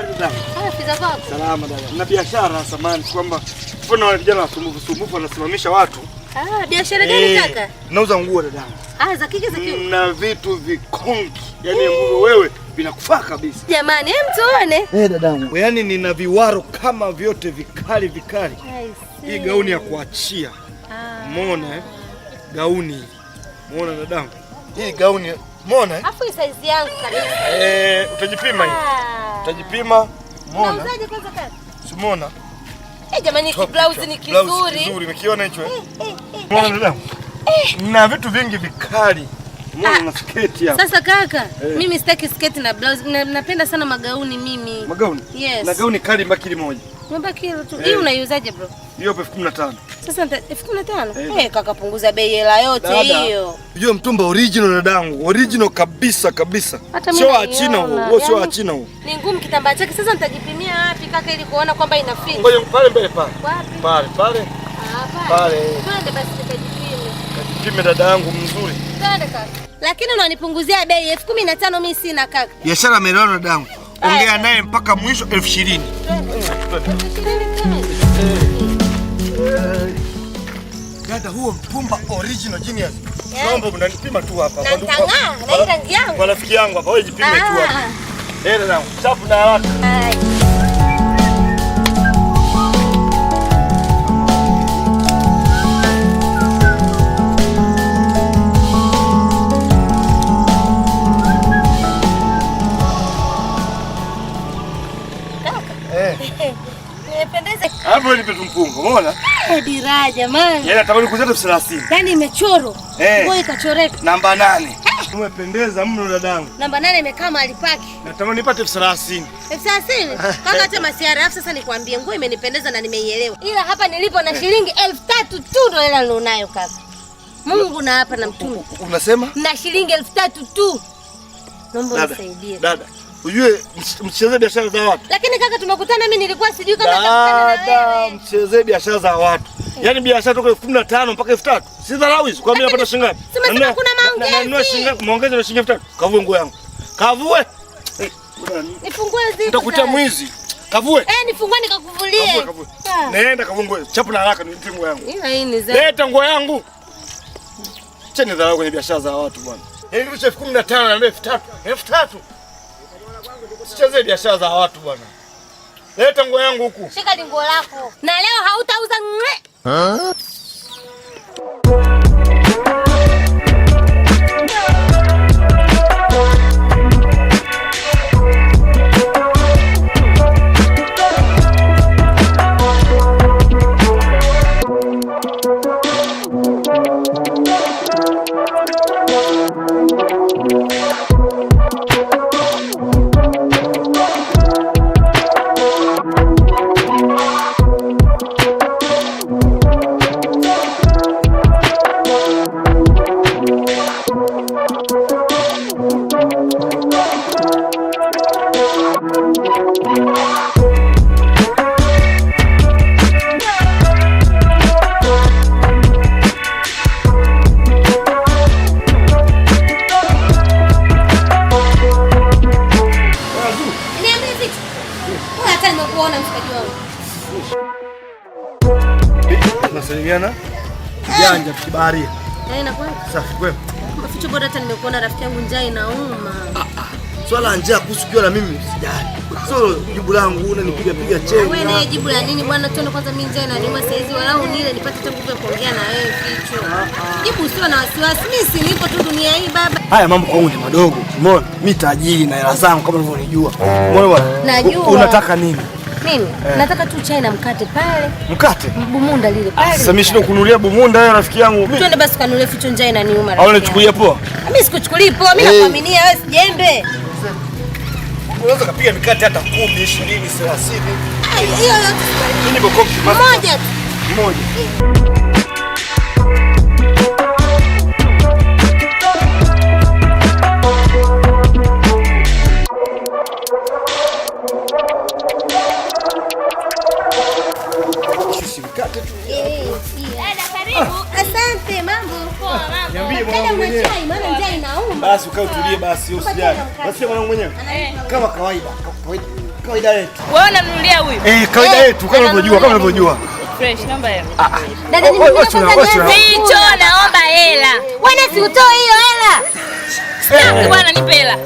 Habari dada? Fiza kwako. Salama dada. Na biashara samani kwamba mbona wale vijana wasumbufu wanasimamisha watu? Biashara gani kaka? Nauza nguo dada. Za kike za kiume. Na vitu vikonki. Yaani ambavyo wewe vinakufaa kabisa. Jamani, tuone. Dadangu. Yaani nina viwaro kama vyote vikali vikali. Hii gauni ya kuachia. Umeona gauni. Umeona dadangu? Hii gauni, umeona Afu size yangu kabisa. Utajipima hii. Utajipima. Umeona? Nauzaje kwanza kaka? Umeona? Jamani, hiki blouse ni kizuri. Blouse kizuri, umekiona hicho? Umeona dadangu? Na vitu vingi vikali. Umeona na sketi hapa. Sasa kaka, mimi sitaki sketi na blouse. Napenda sana magauni mimi. Magauni? Yes. Na gauni kali mbakili moja. Mbakili tu. Hii unaiuzaje bro? Hiyo 15,000. Sasa 15,000? Kaka punguza bei hela yote hiyo. Hiyo mtumba original dadangu. Original kabisa kabisa. Sio wa China huo, sio wa China huo. Ni ngumu kitambaa chake. Sasa nitajipimia wapi kaka ili kuona kwamba ina fit? Ngoja pale mbele pale. Wapi? Pale. Pale. Twende basi nikajipime. Kajipime dadangu mzuri. Twende kaka. Lakini unanipunguzia bei 15,000 mimi sina kaka. Biashara melona dadangu. Ongea naye mpaka mwisho 20,000. Dada huo mpumba original genius. Naomba mnanipima tu hapa. Na hii rangi yangu. Kwa rafiki yangu hapa, wewe jipime tu hapa. Dadangu, chapu na haraka. Nimependeza. Hapo nipe tumpunga, umeona? Dira jamani. Yeye anatamani kuzeta 30. Yaani imechoro. Nguo ikachoreka. Namba 8. Umependeza mno dadangu. Namba 8 imekaa mahali pake. Natamani nipate 30. 30? Kaka acha masiara. Alafu sasa nikwambie nguo imenipendeza na nimeielewa. Ila hapa nilipo na shilingi 3,000 tu ndio hela nilionayo kaka. Mungu na hapa na mtume. Unasema? Na shilingi 3,000 tu. Naomba unisaidie. Dada. Ujue mchezee biashara za watu. Lakini kaka tumekutana mimi nilikuwa sijui kama tutakutana na wewe. Mchezee biashara za watu. Yaani biashara toka 15,000 mpaka 3,000. Si dharau hizo. Kwa mimi napata shilingi ngapi? Sema kuna maongezi. Nanunua shilingi ngapi? Maongezi na shilingi 3,000. Kavue nguo yangu. Kavue. Nifungue zipo. Nitakutia mwizi. Kavue. Nifungue nikakuvulie. Kavue. Nenda kavue nguo. Chapu na haraka nipe nguo yangu. Hii ni zaidi. Leta nguo yangu. Cheni dharau kwenye biashara za watu bwana. Yaani kitu cha 15,000 na 3,000. 3,000. Sicheze biashara za watu bwana. Leta nguo yangu huku. Shika nguo lako. Na leo hautauza ngwe. Tunasalimiana kijanja kibaharia. Inakwenda? Safi kwema. Maficho bora hata nimekuona rafiki yangu njaa inauma. Swala njaa kuhusu kiwa na mimi sijali. So jibu langu unanipiga piga chenga. Wewe na jibu la nini bwana? Twende kwanza mimi njaa inaniuma saizi walau nile nipate hata nguvu ya kuongea na wewe kichwa. Jibu sio na wasiwasi. Mimi si nipo tu dunia hii baba. Haya mambo kwangu ni madogo. Umeona? Mimi tajiri na hela zangu kama unavyonijua. Umeona bwana? Najua. Unataka nini? Mimi nataka tu chai na mkate pale. Mkate? Bumunda lile pale. Sasa mimi shindo kununulia bumunda wewe rafiki yangu. Twende basi kanunulie ficho njaa inaniuma. Au unachukulia poa? Mimi sikuchukulii poa, mimi nakuaminia wewe sijembe. Unaweza kupiga mikate hata 10, 20, 30. Hiyo yote. Mimi niko kopi moja tu. Moja. Asante, mambo. Poa, mambo. Niambie mwanangu mwenyewe. Maana njaa inauma. Basi ukae utulie basi usijali. Basi mwanangu mwenyewe. Kama kawaida. Kawaida yetu. Wewe unanunulia huyu? Kawaida yetu kama unavyojua. Fresh, naomba hela. Dada Ficho, naomba hela. Wewe si utoe hiyo hela. Sitaki bwana, nipe hela.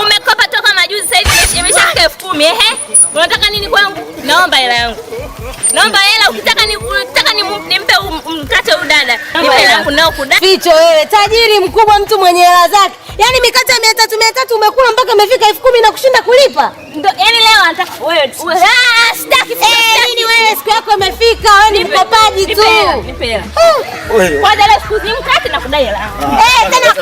Umekopa toka majuzi, sasa hivi imeshafika 10,000. Unataka nini kwangu? Naomba hela yangu. Naomba hela, ukitaka nimpe mkate huyu dada. Nipe hela yangu nao kudai. Ficho wewe, tajiri mkubwa, mtu mwenye hela zake. Yaani mikate 300 umekula mpaka imefika 10,000 na kushinda kulipa. Ndio, yaani leo anataka wewe. Sitaki. Nini wewe, siku yako imefika, wewe ni mkopaji tu. Nipe hela. Kwa dada siku mkate na kudai hela. Tena